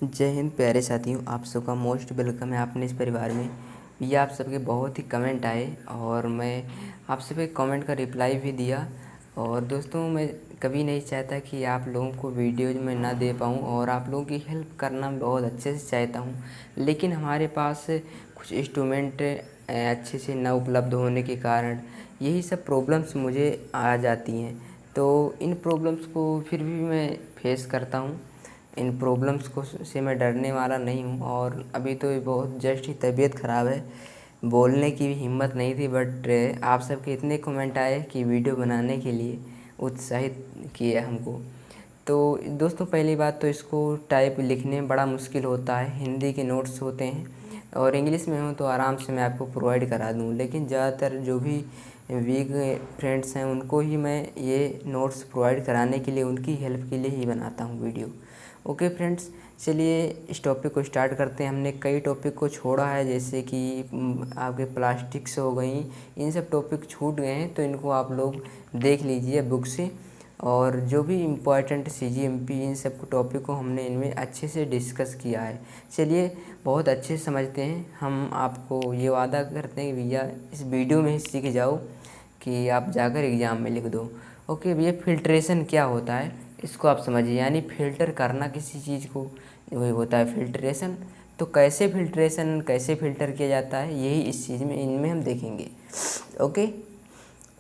जय हिंद प्यारे साथियों, आप सबका मोस्ट वेलकम है अपने इस परिवार में। ये आप सबके बहुत ही कमेंट आए और मैं आप सबके कमेंट का रिप्लाई भी दिया। और दोस्तों, मैं कभी नहीं चाहता कि आप लोगों को वीडियोज में ना दे पाऊँ और आप लोगों की हेल्प करना बहुत अच्छे से चाहता हूँ, लेकिन हमारे पास कुछ इंस्ट्रूमेंट अच्छे से ना उपलब्ध होने के कारण यही सब प्रॉब्लम्स मुझे आ जाती हैं। तो इन प्रॉब्लम्स को फिर भी मैं फेस करता हूँ। इन प्रॉब्लम्स को से मैं डरने वाला नहीं हूँ। और अभी तो बहुत जस्ट ही तबीयत ख़राब है, बोलने की भी हिम्मत नहीं थी, बट आप सबके इतने कमेंट आए कि वीडियो बनाने के लिए उत्साहित किए हमको। तो दोस्तों, पहली बात तो इसको टाइप लिखने में बड़ा मुश्किल होता है। हिंदी के नोट्स होते हैं और इंग्लिश में हो तो आराम से मैं आपको प्रोवाइड करा दूँ, लेकिन ज़्यादातर जो भी वीक फ्रेंड्स हैं उनको ही मैं ये नोट्स प्रोवाइड कराने के लिए, उनकी हेल्प के लिए ही बनाता हूँ वीडियो। ओके फ्रेंड्स, चलिए इस टॉपिक को स्टार्ट करते हैं। हमने कई टॉपिक को छोड़ा है, जैसे कि आपके प्लास्टिक्स हो गई, इन सब टॉपिक छूट गए हैं, तो इनको आप लोग देख लीजिए बुक से। और जो भी इम्पोर्टेंट CGMP इन सब टॉपिक को हमने इनमें अच्छे से डिस्कस किया है। चलिए बहुत अच्छे से समझते हैं। हम आपको ये वादा करते हैं कि भैया इस वीडियो में ही सीख जाओ कि आप जाकर एग्ज़ाम में लिख दो। ओके भैया, फिल्ट्रेशन क्या होता है इसको आप समझिए। यानी फ़िल्टर करना किसी चीज़ को, वही होता है फिल्ट्रेशन। तो कैसे फ़िल्टर किया जाता है, यही इस चीज़ में इनमें हम देखेंगे। ओके,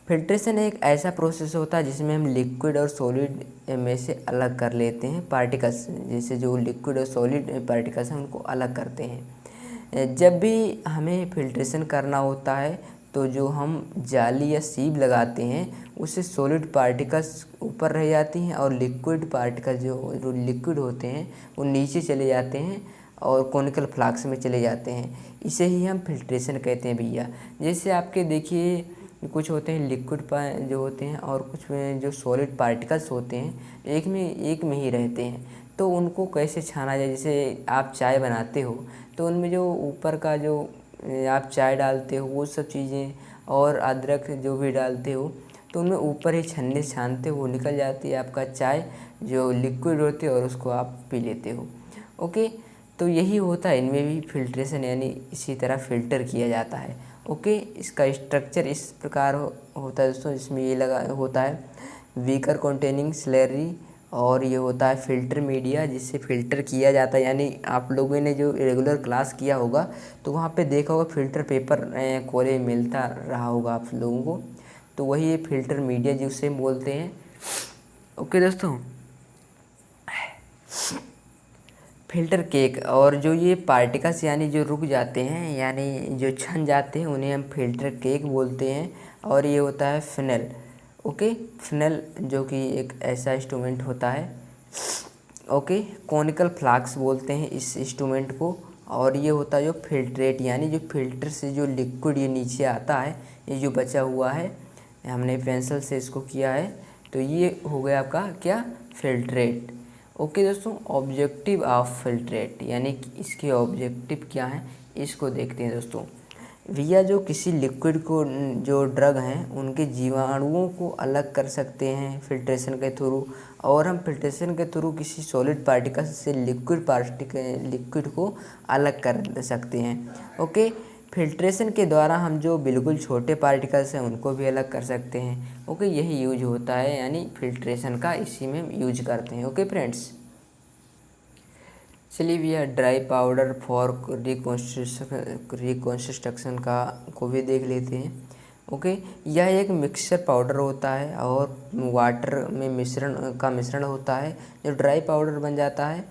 फिल्ट्रेशन एक ऐसा प्रोसेस होता है जिसमें हम लिक्विड और सॉलिड में से अलग कर लेते हैं पार्टिकल्स। जैसे जो लिक्विड और सॉलिड पार्टिकल्स हैं उनको अलग करते हैं। जब भी हमें फिल्ट्रेशन करना होता है तो जो हम जाली या सीब लगाते हैं उससे सॉलिड पार्टिकल्स ऊपर रह जाती हैं और लिक्विड पार्टिकल्स जो लिक्विड होते हैं वो नीचे चले जाते हैं और कॉनिकल फ्लास्क में चले जाते हैं। इसे ही हम फिल्ट्रेशन कहते हैं भैया। जैसे आपके देखिए, कुछ होते हैं लिक्विड जो होते हैं और कुछ में जो सॉलिड पार्टिकल्स होते हैं एक में ही रहते हैं। तो उनको कैसे छाना जाए, जैसे आप चाय बनाते हो तो उनमें जो ऊपर का जो आप चाय डालते हो वो सब चीज़ें और अदरक जो भी डालते हो तो उनमें ऊपर ही छन्नी से छानते हो, वो निकल जाती है आपका चाय जो लिक्विड होती है और उसको आप पी लेते हो। ओके, तो यही होता है इनमें भी फिल्ट्रेशन, यानी इसी तरह फ़िल्टर किया जाता है। ओके, इसका स्ट्रक्चर इस प्रकार होता है दोस्तों। इसमें ये लगा होता है बीकर कंटेनिंग स्लरी, और ये होता है फ़िल्टर मीडिया जिससे फ़िल्टर किया जाता है। यानी आप लोगों ने जो रेगुलर क्लास किया होगा तो वहाँ पे देखा होगा फ़िल्टर पेपर कॉलेज में मिलता रहा होगा आप लोगों को। तो वही ये फ़िल्टर मीडिया जिसे बोलते हैं। ओके दोस्तों, फ़िल्टर केक और जो ये पार्टिकल्स यानी जो रुक जाते हैं यानी जो छन जाते हैं उन्हें हम फ़िल्टर केक बोलते हैं। और ये होता है फिनल। ओके, फिनल जो कि एक ऐसा इंस्ट्रूमेंट होता है। ओके, कॉनिकल फ्लास्क बोलते हैं इस इंस्ट्रूमेंट को। और ये होता है जो फिल्ट्रेट, यानी जो फिल्टर से जो लिक्विड ये नीचे आता है, ये जो बचा हुआ है हमने पेंसिल से इसको किया है, तो ये हो गया आपका क्या, फिल्ट्रेट। ओके दोस्तों, ऑब्जेक्टिव ऑफ फिल्ट्रेट यानी कि इसके ऑब्जेक्टिव क्या है इसको देखते हैं दोस्तों। भैया जो किसी लिक्विड को, जो ड्रग हैं उनके जीवाणुओं को अलग कर सकते हैं फिल्ट्रेशन के थ्रू, और हम फिल्ट्रेशन के थ्रू किसी सॉलिड पार्टिकल से लिक्विड को अलग कर सकते हैं। ओके, फिल्ट्रेशन के द्वारा हम जो बिल्कुल छोटे पार्टिकल्स हैं उनको भी अलग कर सकते हैं। ओके, यही यूज होता है, यानी फिल्ट्रेशन का इसी में यूज करते हैं। ओके फ्रेंड्स, चलिए भैया ड्राई पाउडर फॉर रिकॉन्स्ट्रक्शन का को भी देख लेते हैं। ओके, यह एक मिक्सचर पाउडर होता है और वाटर में मिश्रण होता है जो ड्राई पाउडर बन जाता है।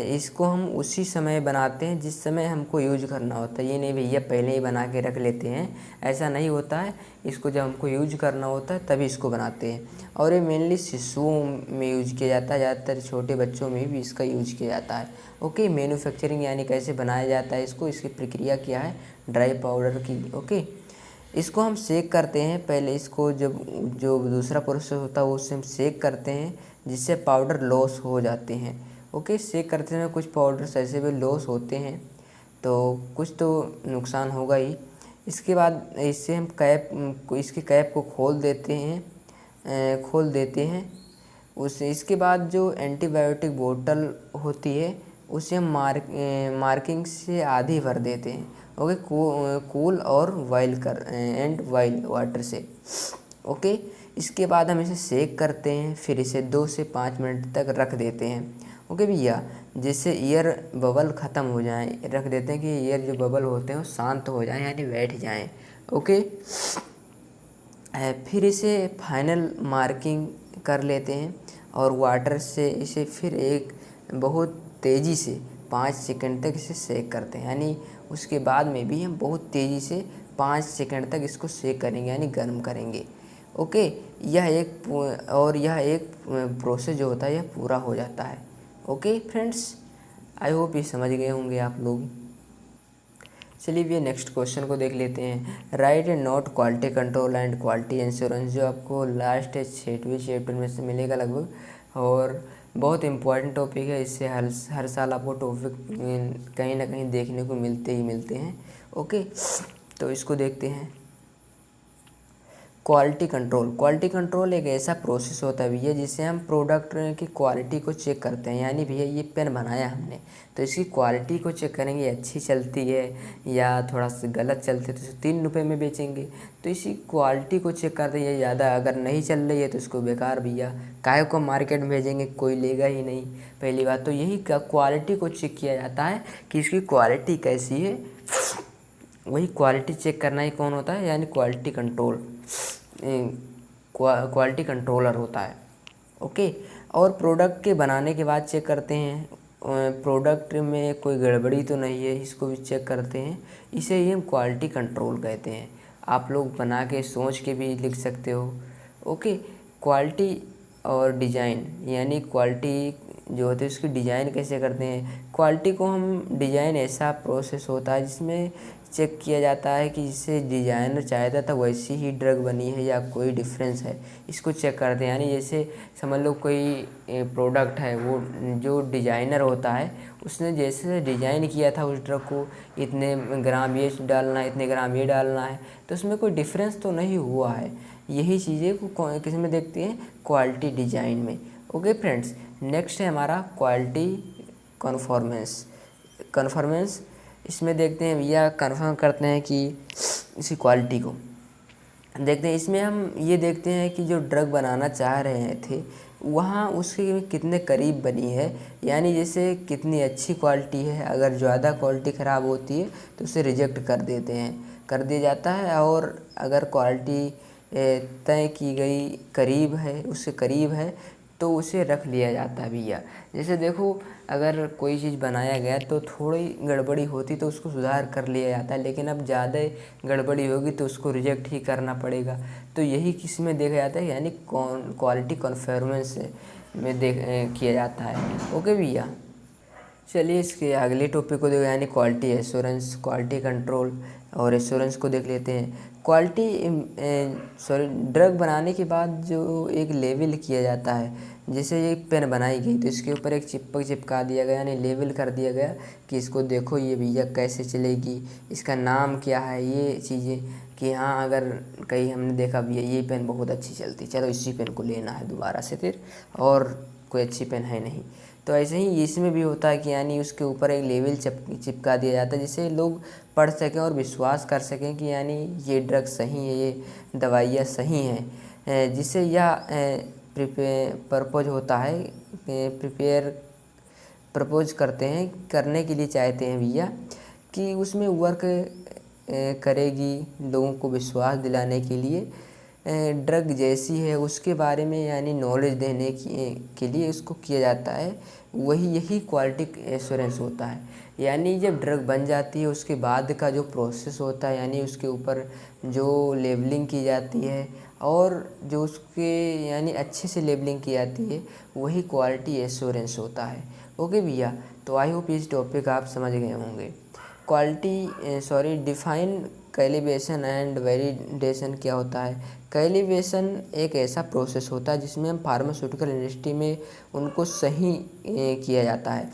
इसको हम उसी समय बनाते हैं जिस समय हमको यूज करना होता है। ये नहीं भैया पहले ही बना के रख लेते हैं, ऐसा नहीं होता है। इसको जब हमको यूज करना होता है तभी इसको बनाते हैं। और ये मेनली शिशुओं में यूज किया जाता है, ज़्यादातर छोटे बच्चों में भी इसका यूज किया जाता है। ओके, मैन्युफैक्चरिंग यानी कैसे बनाया जाता है इसको, इसकी प्रक्रिया क्या है ड्राई पाउडर की। ओके, इसको हम सेक करते हैं। पहले इसको जब जो दूसरा प्रोसेस होता है वो उससे हम सेक करते हैं जिससे पाउडर लॉस हो जाते हैं। ओके, सेक करते समय कुछ पाउडर्स ऐसे भी लॉस होते हैं तो कुछ तो नुकसान होगा ही। इसके बाद इससे हम इसके कैप को खोल देते हैं। इसके बाद जो एंटीबायोटिक बोतल होती है उसे हम मार्किंग से आधी भर देते हैं। ओके, कूल और वाइल वाटर से। ओके, इसके बाद हम इसे सेक करते हैं, फिर इसे 2 से 5 मिनट तक रख देते हैं। ओके भैया, जिससे ईयर बबल ख़त्म हो जाएं, रख देते हैं कि ईयर जो बबल होते हैं वो शांत हो जाएं, यानी बैठ जाएं। ओके, फिर इसे फाइनल मार्किंग कर लेते हैं और वाटर से इसे फिर एक बहुत तेज़ी से 5 सेकंड तक इसे सेक करते हैं, यानी उसके बाद में भी हम बहुत तेज़ी से 5 सेकंड तक इसको सेक करेंगे, यानी गर्म करेंगे। ओके, यह एक प्रोसेस जो होता है यह पूरा हो जाता है। ओके फ्रेंड्स, आई होप ये समझ गए होंगे आप लोग। चलिए भैया नेक्स्ट क्वेश्चन को देख लेते हैं। Right and note quality control and quality insurance, जो आपको लास्ट 6वें चैप्टर में से मिलेगा लगभग, और बहुत इंपॉर्टेंट टॉपिक है। इससे हर साल आपको टॉपिक कहीं ना कहीं देखने को मिलते हैं। ओके, तो इसको देखते हैं। क्वालिटी कंट्रोल एक ऐसा प्रोसेस होता है भैया जिससे हम प्रोडक्ट की क्वालिटी को चेक करते हैं। यानी भैया ये पेन बनाया हमने तो इसकी क्वालिटी को चेक करेंगे, अच्छी चलती है या थोड़ा सा गलत चलती है तो इसे 3 रुपये में बेचेंगे। तो इसी क्वालिटी को चेक करते हैं, ज़्यादा अगर नहीं चल रही है तो इसको बेकार भैया काहे को मार्केट में भेजेंगे, कोई लेगा ही नहीं। पहली बात तो यही क्वालिटी को चेक किया जाता है कि इसकी क्वालिटी कैसी है, वही क्वालिटी चेक करना ही कौन होता है, यानी क्वालिटी कंट्रोलर होता है। ओके, और प्रोडक्ट के बनाने के बाद चेक करते हैं प्रोडक्ट में कोई गड़बड़ी तो नहीं है, इसको भी चेक करते हैं। इसे ही हम क्वालिटी कंट्रोल कहते हैं। आप लोग बना के सोच के भी लिख सकते हो। ओके, क्वालिटी और डिज़ाइन, यानी क्वालिटी जो होती है उसकी डिज़ाइन कैसे करते हैं। क्वालिटी को हम डिज़ाइन ऐसा प्रोसेस होता है जिसमें चेक किया जाता है कि जिससे डिज़ाइनर चाहता था वैसी ही ड्रग बनी है या कोई डिफरेंस है, इसको चेक करते हैं। यानी जैसे समझ लो कोई प्रोडक्ट है, वो जो डिज़ाइनर होता है उसने जैसे डिज़ाइन किया था उस ड्रग को, इतने ग्राम ये डालना है, इतने ग्राम ये डालना है, तो उसमें कोई डिफरेंस तो नहीं हुआ है। यही चीज़ें को किस में देखते हैं, क्वालिटी डिज़ाइन में। ओके फ्रेंड्स, नेक्स्ट है हमारा क्वालिटी कन्फर्मेंस। इसमें देखते हैं भैया, कन्फर्म करते हैं कि इसी क्वालिटी को देखते हैं। इसमें हम ये देखते हैं कि जो ड्रग बनाना चाह रहे थे वहाँ उसके कितने करीब बनी है, यानी जैसे कितनी अच्छी क्वालिटी है। अगर ज़्यादा क्वालिटी ख़राब होती है तो उसे रिजेक्ट कर दिया जाता है, और अगर क्वालिटी तय की गई करीब है, उससे करीब है तो उसे रख लिया जाता है भैया। जैसे देखो, अगर कोई चीज़ बनाया गया तो थोड़ी गड़बड़ी होती तो उसको सुधार कर लिया जाता है, लेकिन अब ज़्यादा गड़बड़ी होगी तो उसको रिजेक्ट ही करना पड़ेगा। तो यही किस में देखा जाता है, यानी क्वालिटी कन्फर्मेंस में किया जाता है। ओके भैया, चलिए इसके अगले टॉपिक को देखो, यानी क्वालिटी एश्योरेंस, क्वालिटी कंट्रोल और एश्योरेंस को देख लेते हैं। ड्रग बनाने के बाद जो एक लेबल किया जाता है, जैसे ये पेन बनाई गई तो इसके ऊपर एक चिपका दिया गया, यानी लेबल कर दिया गया कि इसको देखो ये भैया कैसे चलेगी, इसका नाम क्या है, ये चीज़ें कि हाँ अगर कहीं हमने देखा भैया ये पेन बहुत अच्छी चलती, चलो इसी पेन को लेना है दोबारा से फिर, और कोई अच्छी पेन है नहीं। तो ऐसे ही इसमें भी होता है कि यानी उसके ऊपर एक लेबल चिपका दिया जाता है जिससे लोग पढ़ सकें और विश्वास कर सकें कि यानी ये ड्रग सही है, ये दवाइयाँ सही हैं, जिससे यह प्रपोज होता है, प्रपोज करते हैं, करने के लिए चाहते हैं भैया कि उसमें वर्क करेगी, लोगों को विश्वास दिलाने के लिए ड्रग जैसी है उसके बारे में, यानी नॉलेज देने के लिए उसको किया जाता है। यही क्वालिटी एश्योरेंस होता है। यानी जब ड्रग बन जाती है उसके बाद का जो प्रोसेस होता है, यानी उसके ऊपर जो लेबलिंग की जाती है और जो उसके यानी अच्छे से लेबलिंग की जाती है, वही क्वालिटी एश्योरेंस होता है। ओके भैया, तो आई होप इस टॉपिक आप समझ गए होंगे। डिफाइन कैलिब्रेशन एंड वैलिडेशन क्या होता है। कैलिब्रेशन एक ऐसा प्रोसेस होता है जिसमें हम फार्मास्यूटिकल इंडस्ट्री में उनको सही किया जाता है।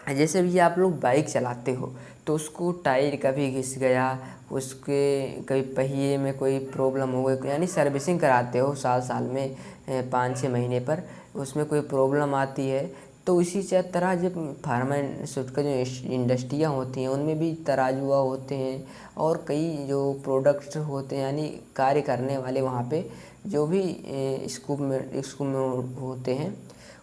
जैसे भी आप लोग बाइक चलाते हो तो उसको टायर कभी घिस गया, उसके कभी पहिए में कोई प्रॉब्लम हो गई, यानी सर्विसिंग कराते हो साल में 5-6 महीने पर, उसमें कोई प्रॉब्लम आती है तो तो इसी तरह जब फार्मास्यूटिकल जो इंडस्ट्रियाँ होती हैं उनमें भी तराजुआ होते हैं और कई जो प्रोडक्ट्स होते हैं, यानी कार्य करने वाले वहाँ पे जो भी स्कूप में होते हैं,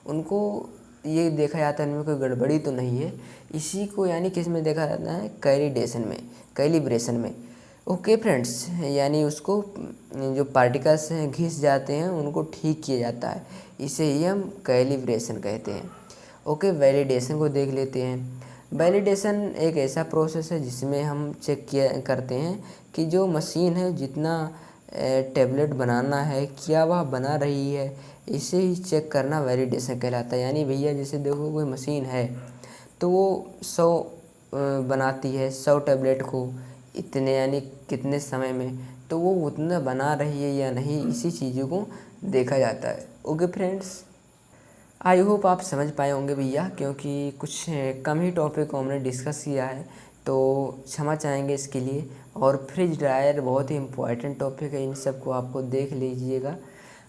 उनको ये देखा जाता है उनमें कोई गड़बड़ी तो नहीं है। इसी को यानी किस में देखा जाता है, कैलिब्रेशन में। ओके फ्रेंड्स, यानी उसको जो पार्टिकल्स हैं घिस जाते हैं उनको ठीक किया जाता है, इसे ही हम कैलिब्रेशन कहते हैं। ओके, वैलिडेशन को देख लेते हैं। वैलिडेशन एक ऐसा प्रोसेस है जिसमें हम चेक करते हैं कि जो मशीन है जितना टेबलेट बनाना है क्या वह बना रही है, इसे ही चेक करना वैलिडेशन कहलाता है। यानी भैया जैसे देखो कोई मशीन है तो वो 100 बनाती है 100 टेबलेट को इतने यानी कितने समय में, तो वो उतना बना रही है या नहीं, इसी चीज़ों को देखा जाता है। ओके फ्रेंड्स, आई होप आप समझ पाए होंगे भैया, क्योंकि कुछ कम ही टॉपिक को हमने डिस्कस किया है तो क्षमा चाहेंगे इसके लिए। और फ्रिज ड्रायर बहुत ही इम्पोर्टेंट टॉपिक है, इन सब को आपको देख लीजिएगा।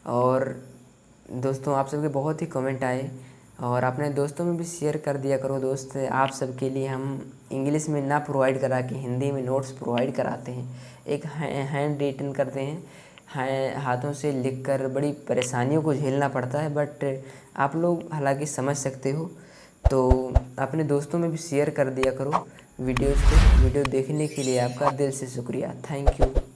और दोस्तों आप सबके बहुत ही कमेंट आए और अपने दोस्तों में भी शेयर कर दिया करो। दोस्त, आप सबके लिए हम इंग्लिश में ना प्रोवाइड करा के हिंदी में नोट्स प्रोवाइड कराते हैं। एक हैंड रिटन करते हैं, हाथों से लिखकर बड़ी परेशानियों को झेलना पड़ता है, बट आप लोग हालांकि समझ सकते हो। तो अपने दोस्तों में भी शेयर कर दिया करो वीडियो देखने के लिए आपका दिल से शुक्रिया। Thank you.